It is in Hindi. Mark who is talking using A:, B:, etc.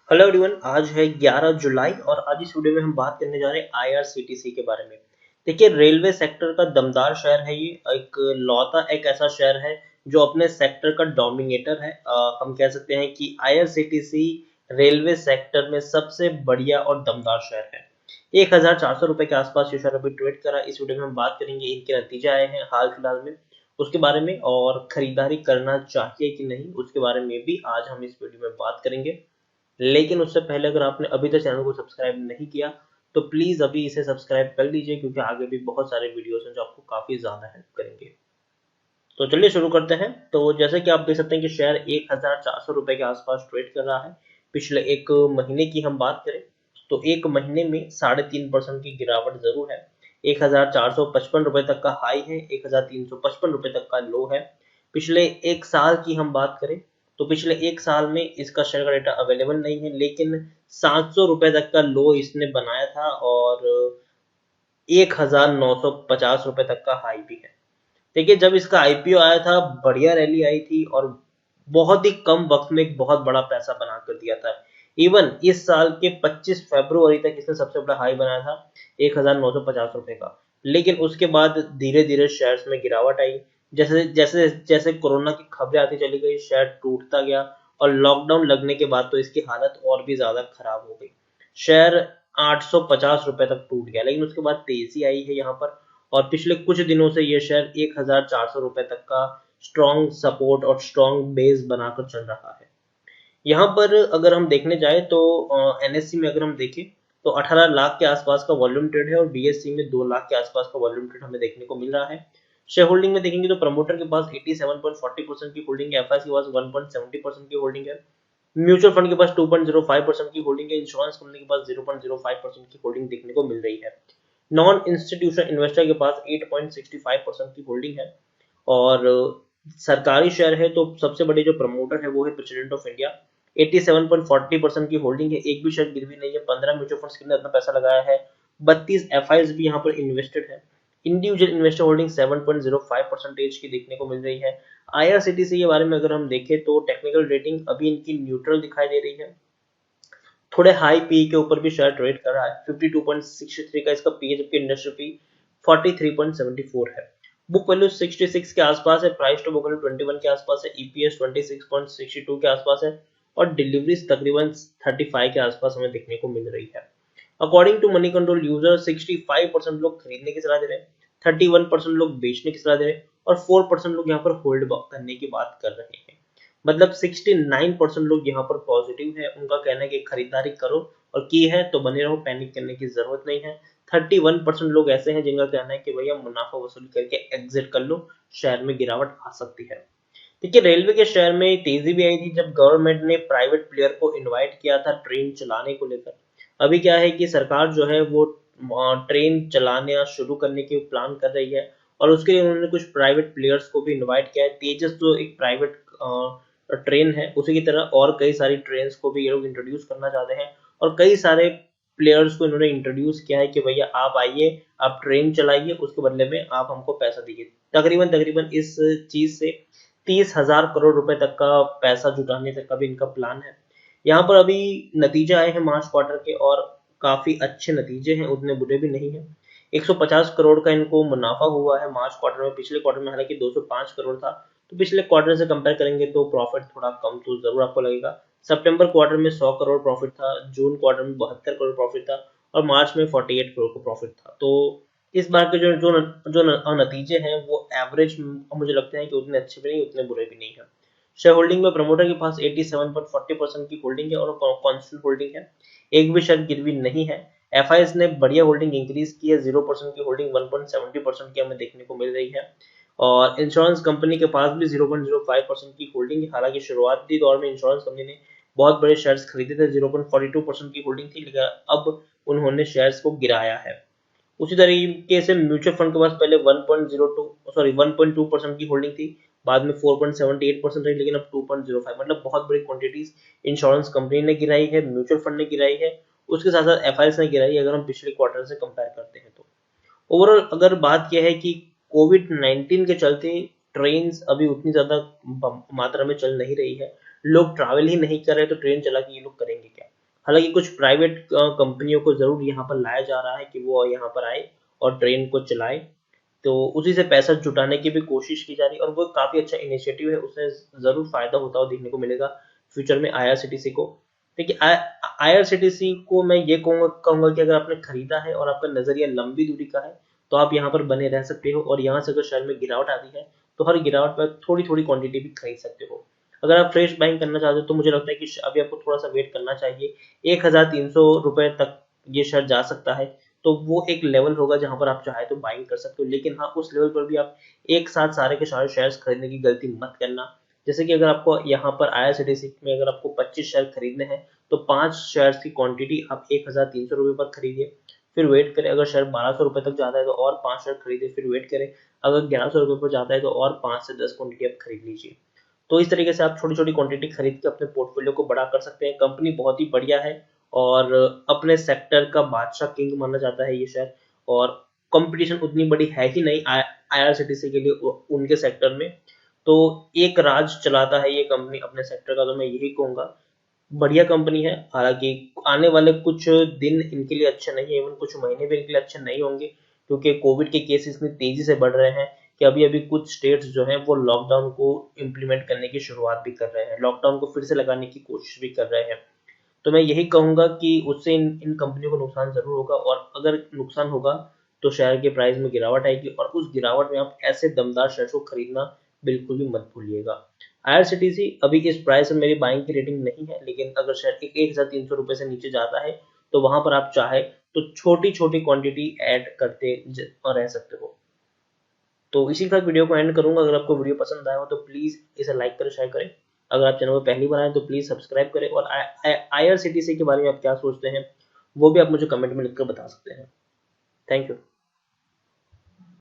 A: हेलो एवरीवन, आज है 11 जुलाई और आज इस वीडियो में हम बात करने जा रहे हैं आईआरसीटीसी के बारे में। देखिए, रेलवे सेक्टर का दमदार शहर है ये। एक ऐसा शहर है जो अपने सेक्टर का डोमिनेटर है। हम कह सकते हैं कि आईआरसीटीसी रेलवे सेक्टर में सबसे बढ़िया और दमदार शहर है। 1400 रुपए के आसपास ये शहर अभी ट्रेड करा। इस वीडियो में हम बात करेंगे इनके नतीजे आए हैं हाल फिलहाल में उसके बारे में, और खरीदारी करना चाहिए कि नहीं उसके बारे में भी आज हम इस वीडियो में बात करेंगे। लेकिन उससे पहले अगर आपने अभी तक चैनल को सब्सक्राइब नहीं किया तो प्लीज अभी इसे सब्सक्राइब कर लीजिए, क्योंकि आगे भी बहुत सारे वीडियोस हैं जो आपको काफी ज्यादा हेल्प करेंगे। तो चलिए शुरू करते हैं। तो जैसे कि आप देख सकते हैं कि शेयर 1400 रुपए के आसपास ट्रेड कर रहा है। पिछले एक महीने की हम बात करें तो एक महीने में 3.5% की गिरावट जरूर है। 1455 रुपए तक का हाई है, 1355 रुपए तक का लो है। पिछले एक साल की हम बात करें तो पिछले एक साल में इसका शेयर का डेटा अवेलेबल नहीं है, लेकिन 700 रुपए तक का लो इसने बनाया था और 1950 रुपए तक का हाई भी है। देखिए, जब इसका आईपीओ आया था बढ़िया रैली आई थी और बहुत ही कम वक्त में एक बहुत बड़ा पैसा बना कर दिया था। इवन इस साल के 25 फरवरी तक इसने सबसे बड़ा हाई बनाया था 1950 रुपए का। लेकिन उसके बाद धीरे धीरे शेयर्स में गिरावट आई। जैसे जैसे जैसे कोरोना की खबरें आती चली गई, शेयर टूटता गया और लॉकडाउन लगने के बाद तो इसकी हालत और भी ज्यादा खराब हो गई। शेयर 850 रुपए तक टूट गया, लेकिन उसके बाद तेजी आई है यहाँ पर। और पिछले कुछ दिनों से ये शेयर 1400 रुपए तक का स्ट्रॉन्ग सपोर्ट और स्ट्रॉन्ग बेस बनाकर चल रहा है। यहाँ पर अगर हम देखने जाए तो एनएससी में अगर हम देखें तो 18 लाख के आसपास का वॉल्यूम ट्रेड है और बीएससी में 2 लाख के आसपास का वॉल्यूम ट्रेड हमें देखने को मिल रहा है। शेयर होल्डिंग में देखेंगे तो प्रमोटर के पास 87.40% की होल्डिंग है, एफआईआई के पास 1.70% की होल्डिंग है, म्यूचुअल फंड के पास 2.05% की होल्डिंग है, इंश्योरेंस कंपनी के पास 0.05% की होल्डिंग देखने को मिल रही है। नॉन इंस्टीट्यूशनल इन्वेस्टर के पास 8.65% की होल्डिंग है। और सरकारी शेयर है तो सबसे बड़े जो प्रमोटर है वो है प्रेसिडेंट ऑफ इंडिया। 87.40% की होल्डिंग है, एक भी शेयर गिरवी नहीं है। 15 म्यूचुअल फंड्स के अंदर अपना पैसा लगाया है। 32 एफआईआईज भी यहाँ पर इन्वेस्टेड है। इंडिविजुअल इन्वेस्टर होल्डिंग 7.05% की देखने को मिल रही है। आईआरसीटीसी के बारे में अगर हम देखें तो टेक्निकल रेटिंग अभी इनकी न्यूट्रल दिखाई दे रही है। थोड़े हाई पी के ऊपर भी शेयर ट्रेड कर रहा है। 52.63 का इसका पी है, जबकि इंडस्ट्री पी 43.74 है। बुक वैल्यू 66 के आसपास है, प्राइस टू बुक वैल्यू 21 के आसपास है, ईपीएस 26.62 के आसपास है और डिलीवरीज तकरीबन 35 के आसपास हमें देखने को मिल रही है। According to Moneycontrol user 65% लोग खरीदने की सलाह दे रहे हैं, 31% लोग बेचने की सलाह दे रहे हैं और 4% लोग यहाँ पर होल्ड करने की बात कर रहे हैं। मतलब 69% लोग यहाँ पर पॉजिटिव है। उनका कहना है कि खरीदारी करो और की है तो बने रहो, पैनिक करने की जरूरत नहीं है। 31% लोग ऐसे हैं जिनका कहना है कि भैया मुनाफा वसूल करके एग्जिट कर लो, शेयर में गिरावट आ सकती है। देखिए, रेलवे के शेयर में तेजी भी आई थी जब गवर्नमेंट ने प्राइवेट प्लेयर को इनवाइट किया था ट्रेन चलाने को लेकर। अभी क्या है कि सरकार जो है वो ट्रेन चलाना शुरू करने की प्लान कर रही है और उसके लिए उन्होंने कुछ प्राइवेट प्लेयर्स को भी इनवाइट किया है। तेजस जो एक प्राइवेट ट्रेन है, उसी की तरह और कई सारी ट्रेन को भी ये लोग इंट्रोड्यूस करना चाहते हैं और कई सारे प्लेयर्स को इन्होंने इंट्रोड्यूस किया है कि भैया आप आइए, आप ट्रेन चलाइए, उसके बदले में आप हमको पैसा दीजिए। तकरीबन तकरीबन इस चीज से 30,000 करोड़ रुपए तक का पैसा जुटाने तक का भी इनका प्लान है। यहाँ पर अभी नतीजे आए हैं मार्च क्वार्टर के और काफी अच्छे नतीजे हैं, उतने बुरे भी नहीं है। 150 करोड़ का इनको मुनाफा हुआ है मार्च क्वार्टर में। पिछले क्वार्टर में हालांकि 205 करोड़ था, तो पिछले क्वार्टर से कंपेयर करेंगे तो प्रॉफिट थोड़ा कम तो जरूर आपको लगेगा। सितंबर क्वार्टर में 100 करोड़ प्रॉफिट था, जून क्वार्टर में 72 करोड़ प्रॉफिट था और मार्च में 48 करोड़ का प्रॉफिट था। तो इस बार के नतीजे हैं वो एवरेज मुझे लगते हैं कि उतने अच्छे भी नहीं उतने बुरे भी नहीं है। शेयर होल्डिंग में प्रमोटर के पास 87.40% की होल्डिंग है और कॉन्स्टेंट होल्डिंग है, एक भी शेयर गिरवी नहीं है। एफआईएस ने बढ़िया होल्डिंग इंक्रीज की है, 0% की होल्डिंग 1.70% की हमें देखने को मिल रही है और इंश्योरेंस कंपनी के पास भी 0.05% की होल्डिंग है। हालांकि शुरुआती दौर में इंश्योरेंस कंपनी ने बहुत बड़े शेयर्स खरीदे थे, 0.42% की होल्डिंग थी, लेकिन अब उन्होंने शेयर्स को गिराया है। उसी तरीके से म्यूचुअल फंड के पास पहले 1.2% की होल्डिंग थी, बाद में 4.78% रही, लेकिन अब 2.05, मतलब बहुत बड़ी क्वांटिटीज इंश्योरेंस कंपनी ने गिराई है, म्यूचुअल फंड ने गिराई है, उसके साथ साथ एफआईएस ने गिराई है अगर हम पिछले क्वार्टर से कंपेयर करते हैं तो। ओवरऑल अगर बात यह है कि कोविड 19 के चलते ट्रेन अभी उतनी ज्यादा मात्रा में चल नहीं रही है, लोग ट्रैवल ही नहीं कर रहे तो ट्रेन चला के ये लोग करेंगे क्या। हालांकि कुछ प्राइवेट कंपनियों को जरूर यहाँ पर लाया जा रहा है कि वो यहाँ पर आए और ट्रेन को चलाए, तो उसी से पैसा जुटाने की भी कोशिश की जा रही है और वो काफी अच्छा इनिशिएटिव है, उससे जरूर फायदा होता हुआ देखने को मिलेगा फ्यूचर में आईआरसीटीसी को। देखिए आईआरसीटीसी को मैं ये कहूंगा कि अगर आपने खरीदा है और आपका नजरिया लंबी दूरी का है तो आप यहाँ पर बने रह सकते हो, और यहाँ से अगर शेयर में गिरावट आती है तो हर गिरावट पर थोड़ी थोड़ी क्वांटिटी भी खरीद सकते हो। अगर आप फ्रेश बाइंग करना चाहते हो तो मुझे लगता है कि अभी आपको थोड़ा सा वेट करना चाहिए, 1300 रुपए तक ये शेयर जा सकता है, तो वो एक लेवल होगा जहां पर आप चाहे तो बाइंग कर सकते हो। लेकिन हाँ, उस लेवल पर भी आप एक साथ सारे के सारे शेयर्स खरीदने की गलती मत करना। जैसे कि अगर आपको यहाँ पर आईआरसीटीसी में अगर आपको 25 शेयर खरीदने हैं तो 5 शेयर्स की क्वांटिटी आप 1300 रुपए पर खरीदिए, फिर वेट करें, अगर शेयर 1200 रुपए तक जाता है तो और 5 शेयर खरीदिए, फिर वेट करें, अगर 1100 रुपए पर जाता है तो और 5 से 10 क्वांटिटी आप खरीद लीजिए। तो इस तरीके से आप छोटी छोटी क्वांटिटी खरीद के अपने पोर्टफोलियो को बड़ा कर सकते हैं। कंपनी बहुत ही बढ़िया है और अपने सेक्टर का बादशाह किंग माना जाता है ये शेयर, और कंपटीशन उतनी बड़ी है ही नहीं आईआरसीटीसी के लिए उनके सेक्टर में, तो एक राज चलाता है ये कंपनी अपने सेक्टर का, तो मैं यही कहूंगा बढ़िया कंपनी है। हालांकि आने वाले कुछ दिन इनके लिए अच्छे नहीं है, इवन कुछ महीने भी इनके लिए अच्छे नहीं होंगे, क्योंकि कोविड के केसेस इतनी तेजी से बढ़ रहे हैं कि अभी अभी कुछ स्टेट्स जो हैं वो लॉकडाउन को इम्प्लीमेंट करने की शुरुआत भी कर रहे हैं, लॉकडाउन को फिर से लगाने की कोशिश भी कर रहे हैं। तो मैं यही कहूंगा कि उससे इन कंपनियों को नुकसान जरूर होगा, और अगर नुकसान होगा तो शेयर के प्राइस में गिरावट आएगी, और उस गिरावट में आप ऐसे दमदार शेयर को खरीदना बिल्कुल भी मत भूलिएगा। आईआरसीटीसी अभी इस प्राइस में मेरी बाइंग की रेटिंग नहीं है, लेकिन अगर शेयर 1300 रुपए से नीचे जाता है तो वहां पर आप चाहे तो छोटी छोटी क्वांटिटी ऐड करते रह सकते हो। तो इसी के साथ वीडियो को एंड करूंगा। अगर आपको वीडियो पसंद आया हो तो प्लीज इसे लाइक करें, शेयर करें। अगर आप चैनल पर पहली बार आए तो प्लीज सब्सक्राइब करें, और आईआरसीटीसी के बारे में आप क्या सोचते हैं वो भी आप मुझे कमेंट में लिखकर बता सकते हैं। Thank you.